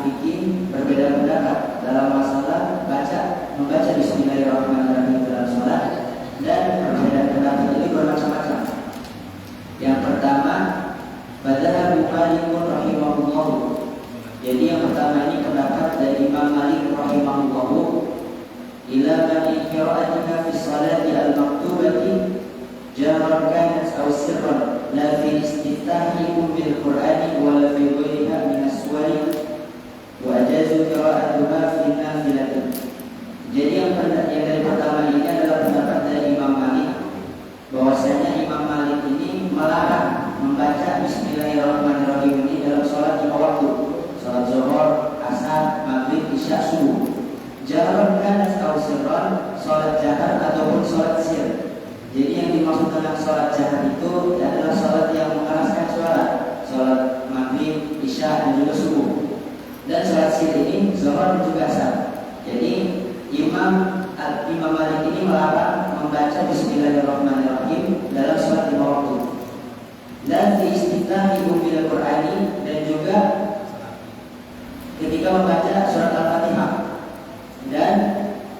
fikih berbeda pendapat dalam masalah membaca Bismillahirrahmanirrahim dalam sholat, dan perbedaan pendapat ini bermacam-macam. Yang pertama, Madhhabu Malikun rahimahullah. Jadi yang pertama ini pendapat dari Imam Malik rahimahullah, ila man qira'atiha fi sholati al-maktubati jahran kanat aw sirran la fi istiftahi bil Qur'ani wa la fi ghairiha min as-suwari wa ajazu qira'atuha fi nafilati. Jadi yang dari pertama ini adalah pendapat dari Imam Malik, bahwasanya Imam Malik ini melarang membaca Bismillahirrahmanirrahim ini dalam sholat 5 waktu, sholat zuhur, asar, maghrib, isya, subuh. Jahran kanat aw sirran, sholat jahar ataupun sholat sir. Jadi yang dimaksud dengan sholat jahar itu adalah sholat yang mengeraskan suara, sholat maghrib, isya, dan juga subuh. Dan sholat sir ini zuhur dan juga asar. Jadi Imam Malik ini melarang membaca Bismillahirrahmanirrahim dalam sholat 5 waktu. Dan fi istiftahi bil Qur'ani, dan juga ketika membaca surat Al-Fatihah, dan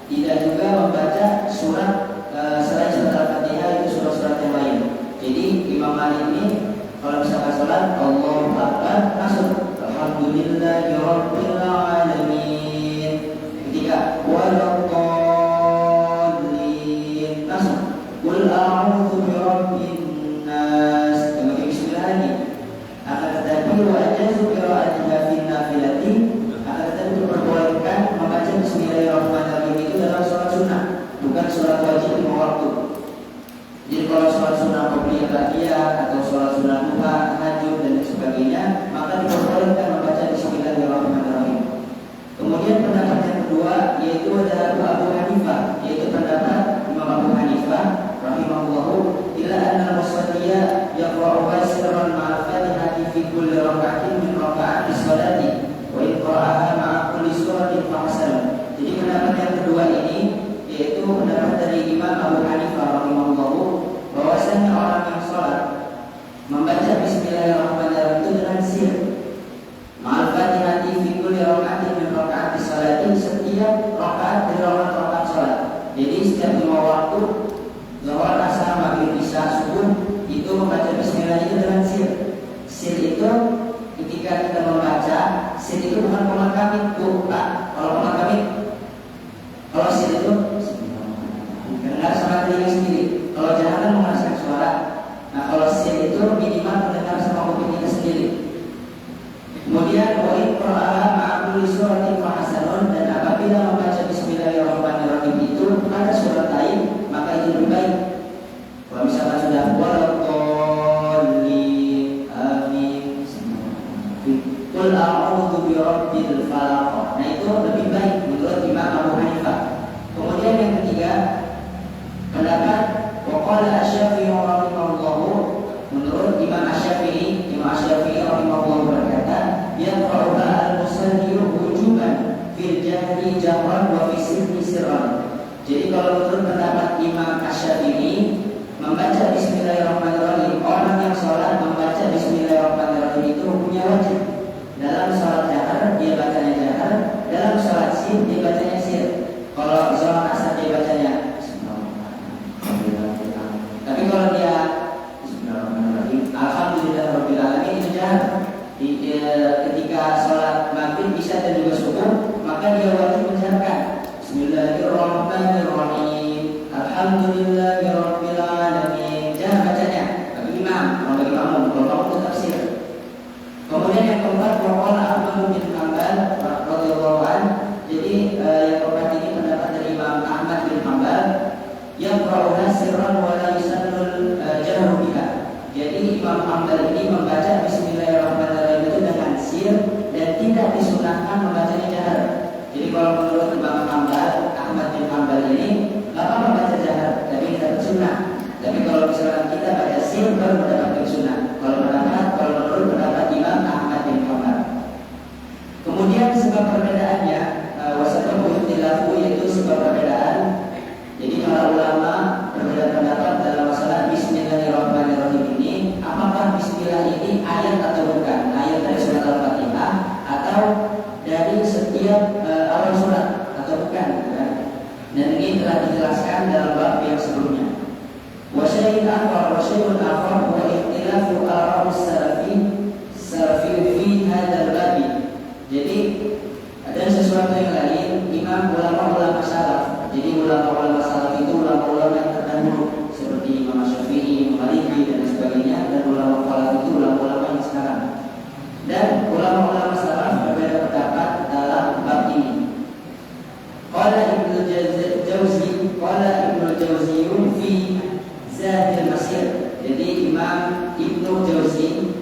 tidak juga membaca surat selain surat Al-Fatihah, itu surat-surat yang lain. Jadi Imam Malik ini kalau misalkan sholat Allahu Akbar masuk Alhamdulillahirabbil alamin, ketika waladdallin masuk qul a'udzu birabbin nas, kemudian bismillah lagi. Akan tetapi wa ajazu qira'atiha fi nafilati, akan tetapi diperbolehkan membaca Bismillahirrahmanirrahim itu dalam sholat sunnah, bukan sholat wajib 5 waktu. Jadi kalau sholat sunnah qobliyah ba'diyah atau sholat sunnah duha, tahajud dan sebagainya, maka diperbolehkan membaca Bismillahirrahmanirrahim. Kemudian pendapat yang kedua yaitu ada Abu Hanifah, yaitu pendapat Imam Abu Hanifah rahimahullahu, ila anna al-musalliya yaqra'u sirran ma'al Fatihati fi kulli raka'atin min raka'ati sholati wa in qara'aha ma'a kulli suratin fa hasan. Jadi pendapat yang kedua ini yaitu pendapat dari Imam Abu Hanifah rahimahullahu, bahwasanya orang yang sholat membaca Bismillahirrahmanirrahim itu dengan sir ma'al Fatihati fi kulli raka'atin min raka'ati sholati, setiap rakaat dari rakaat sholat. Jadi setiap 5 waktu zuhur, asar, maghrib, isya, subuh itu membaca bismillah itu dengan sir. Sir itu ketika kita membaca, sir itu bukan pemakamin, bukan. Kalau pemakamin, kalau sir itu dengar sama telinga sendiri. Kalau jangan kan mengeraskan suara. Nah kalau sir itu minimal mendengar sama kuping kita sendiri. Kemudian wa in qara'a ma'a kulli suratin fa hasanun, dan apabila membaca Bismillahirrahmanirrahim itu pada surat lain, maka itu lebih baik. Kalau misalkan sudah waladdallin amin qul a'udzu birabbil falaq, nah itu lebih baik menurut Imam Abu Hanifah. Kemudian yang ketiga, pendapat wa qala Asy-Syafi'i rahimahullahu, menurut Imam Asy-Syafi'i rahimahullahu berkata, yaqra'u al-musalli wujuban fil jahri jahran wa fi sirri sirran. Jadi kalau menurut pendapat Imam Asy-Syafi'i, membaca Bismillahirrahmanirrahim, orang yang sholat membaca Bismillahirrahmanirrahim itu hukumnya wajib. Dalam sholat jahar dia bacanya jahar, dalam sholat sir dia bacanya sir. Kalau sholat asar dia bacanya tapi kalau dia Bismillahirrahmanirrahim Alhamdulillahirabbil alamin itu jahar. Ketika sholat maghrib, isya dan juga subuh, maka dia wajib menjaharkan Bismillahirrahmanirrahim Alhamdulillahirabbil alamin, jahar bacanya bagi imam. Kalau bagi makmum, kalau makmum tetap sir. Kemudian yang keempat, waqala Ahmad bin Hanbal radhiyallahu anhu. Jadi yang keempat ini pendapat dari Imam Ahmad bin Hanbal, yang qira'uha sirran wa la yusannul jahru biha. Jadi Imam Hanbal ini membaca Bismillahirrahmanirrahim itu dengan sir dan tidak disunahkan membacanya jahar. Jadi kalau menurut Imam Hanbal, Ahmad bin Hanbal ini apa membaca jahar, tapi tidak sunnah. Tapi kalau misalkan kita baca sir baru mendapatkan sunnah. Kalau menurut pendapat Imam Ahmad bin Hanbal. Kemudian sebab perbedaannya wasababu ikhtilafu, yaitu sebab perbedaan. Jadi para ulama berbeda pendapat dalam masalah Bismillahirrahmanirrahim ini, apakah Bismillah ini ayat atau bukan, ayat dari surat Al-Fatihah atau dari berbeda pendapat dalam bab ini. Qala Ibnu Jauzi fi Zadil Masir. Jadi Imam Ibnu Jauzi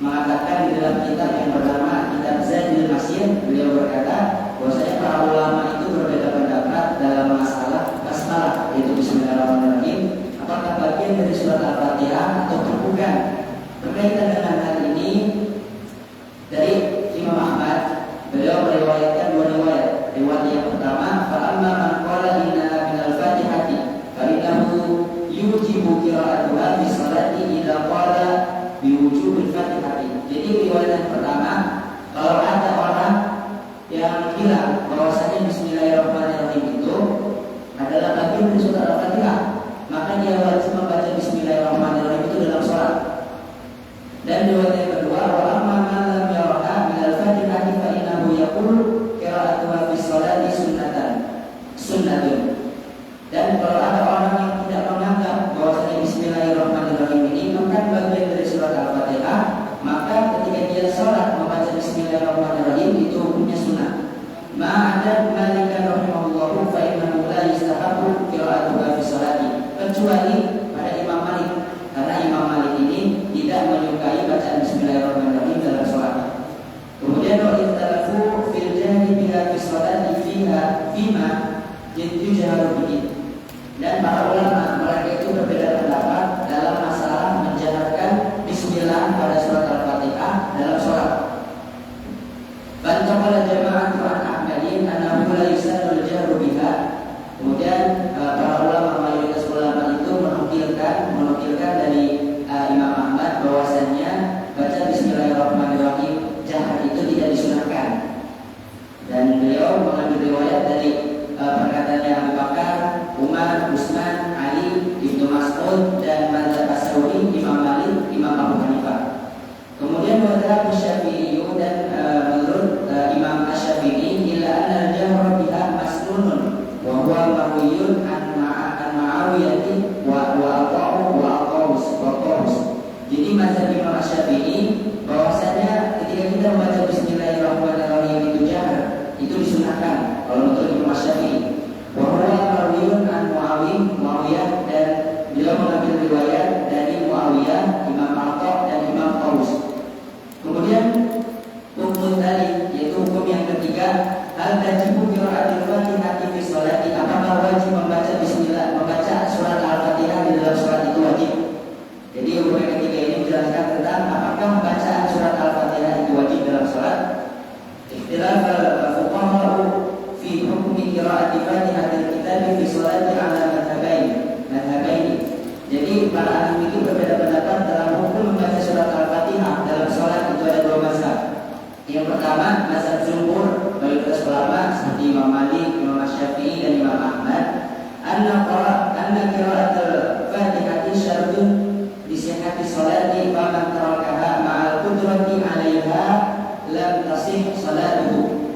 mengatakan di dalam kitab yang bernama Kitab Zadil Masir, beliau berkata bahwasanya para ulama itu berbeda pendapat dalam masalah basmalah, yaitu Bismillahirrahmanirrahim, apakah bagian dari surat Al-Fatihah atau bukan. Berkaitan dengan hal ini, dari Imam Ahmad, beliau meriwayatkan dua riwayat. Riwayat yang pertama, fa'amma man qala inna minal fatihati fa'innahu yujibu qira'atuha fi salati idza qala biwujubil fatihati. Jadi riwayat yang pertama, kalau ada orang yang bilang bahwasanya Bismillahirrahmanirrahim itu adalah bagian dari surat Al-Fatihah, maka dia wajib membaca Bismillahirrahmanirrahim itu dalam sholat. Dan riwayat yang kedua, wa amma man lam yaraha min al-fatihati fa innahu yaqulu qira'atuha fi sholati sunnatun. Dan kalau ada orang yang tidak menganggap bahwasanya Bismillahirrahmanirrahim ini bukan bagian dari surat Al-Fatihah, maka ketika dia sholat membaca Bismillahirrahmanirrahim itu hukumnya sunnah. Ma'adad Malikan rahimahullahu fa innahu la yustahabbu qira'atuha fi sholati, kecuali pada Imam Malik, karena Imam Malik ini tidak menyukai bacaan Bismillahirrahmanirrahim dalam sholat. Kemudian wa'idhalafu fil jahri biha fi sholati fiha fima yujharu bihi. Dan para ulama mereka itu berbeda pendapat dalam masalah menjaharkan Bismillah pada surat Al-Fatihah dalam sholat. Bantaqala jama'atu an Ahmadin annahu la yusannu al-jahru biha. Kemudian para ulama, mayoritas ulama itu menukilkan dari Imam Ahmad bahwasannya baca Bismillahirrahmanirrahim jahar itu tidak disunahkan. Dan beliau mengambil riwayat dari perkataannya Abu Bakar, Umar, Utsman, Ali, Ibnu Mas'ud, dan mazhab As-Sauri, Imam Malik, Imam Abu Hanifah. Kemudian mazhab Syafi'i dan menurut Imam Asy-Syafi'i illa anna al-jahra biha masnunun wa huwa marwiyun an Ma'awiyati wa Aqawus. Jadi mazhab Imam Asy-Syafi'i bahwasanya ketika kita membaca Bismillahirrahmanirrahim itu jahar, itu disunahkan kalau menurut Imam Asy-Syafi'i. Wa huwa marwiyun an Muawiyah, dan beliau mengambil riwayat dari Muawiyah, Imam Atha dan Imam Qaus. Kemudian hukum tadi, yaitu hukum yang ketiga, hal tajibu qira'atul Fatihah fi sholati, apakah wajib membaca Bismillah, membaca surat Al-Fatihah di dalam sholat itu wajib. Jadi hukum yang ketiga ini menjelaskan tentang apakah bacaan surat Al-Fatihah itu wajib dalam sholat. Ikhtilaf fuqaha fi hukmi qira'ati Fatihatil kitab fi sholati ala madhhabaini. Jadi para ahli fikih berbeda pendapat dalam hukum membaca surat Al-Fatihah dalam sholat. Itu ada dua mazhab. Yang pertama, mazhab jumhur, mayoritas ulama seperti Imam Malik, Imam Asy-Syafi'i dan Imam Ahmad, anna qira'atul Fatihah syartun li sihhati sholati wa man tarakaha ma'al qudrati 'alaiha lam tasih sholatuhu.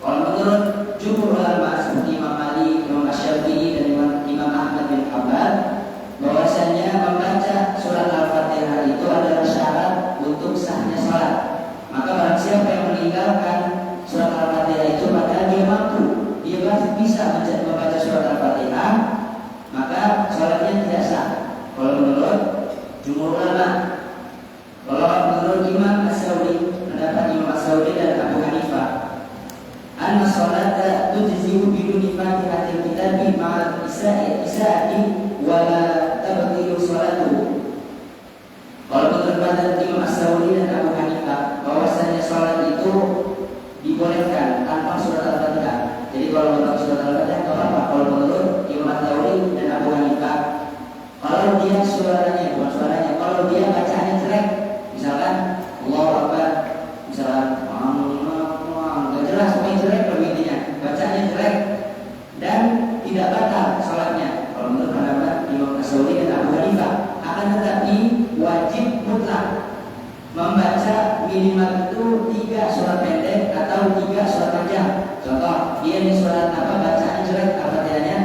Kalau menurut jumhur ulama seperti Imam Malik, Imam Asy-Syafi'i dan Imam Ahmad bin Hanbal, bahwasanya membaca surat Al-Fatihah itu adalah syarat untuk sahnya sholat. Maka barang siapa yang meninggalkan surat Al-Fatihah itu, padahal dia mampu, dia bisa membaca surat Al-Fatihah, maka sholatnya tidak sah. Kalau menurut jumhur ulama. Kalau menurut Imam As-Sauri, pendapat Imam As-Sauri dan Abu Hanifah, anna sholata tujzi'u biduni Fatihatil kitabi ma'al isa'ati wa la tabtilu sholatuhu. Kalau menurut pendapat Imam As-Sauri dan Abu Hanifah, bahwasanya sholat itu dibolehkan tanpa surat Al-Fatihah. Jadi kalau menurut surat Al-Fatihah tidak apa-apa. Kalau menurut Imam As-Sauri dan Abu Hanifah, kalau dia kalau dia bacaannya jelek, misalkan Allahu Akbar, misalkan nggak jelas, pokoknya jelek intinya, bacaannya jelek dan tidak batal sholatnya. Kalau menurut pendapat Imam As-Sauri dan Abu Hanifah, akan tetapi wajib mutlak membaca minimal itu 3 surat pendek atau 3 surat panjang. Contoh, dia di surat bacaannya jelek, Al-Fatihahnya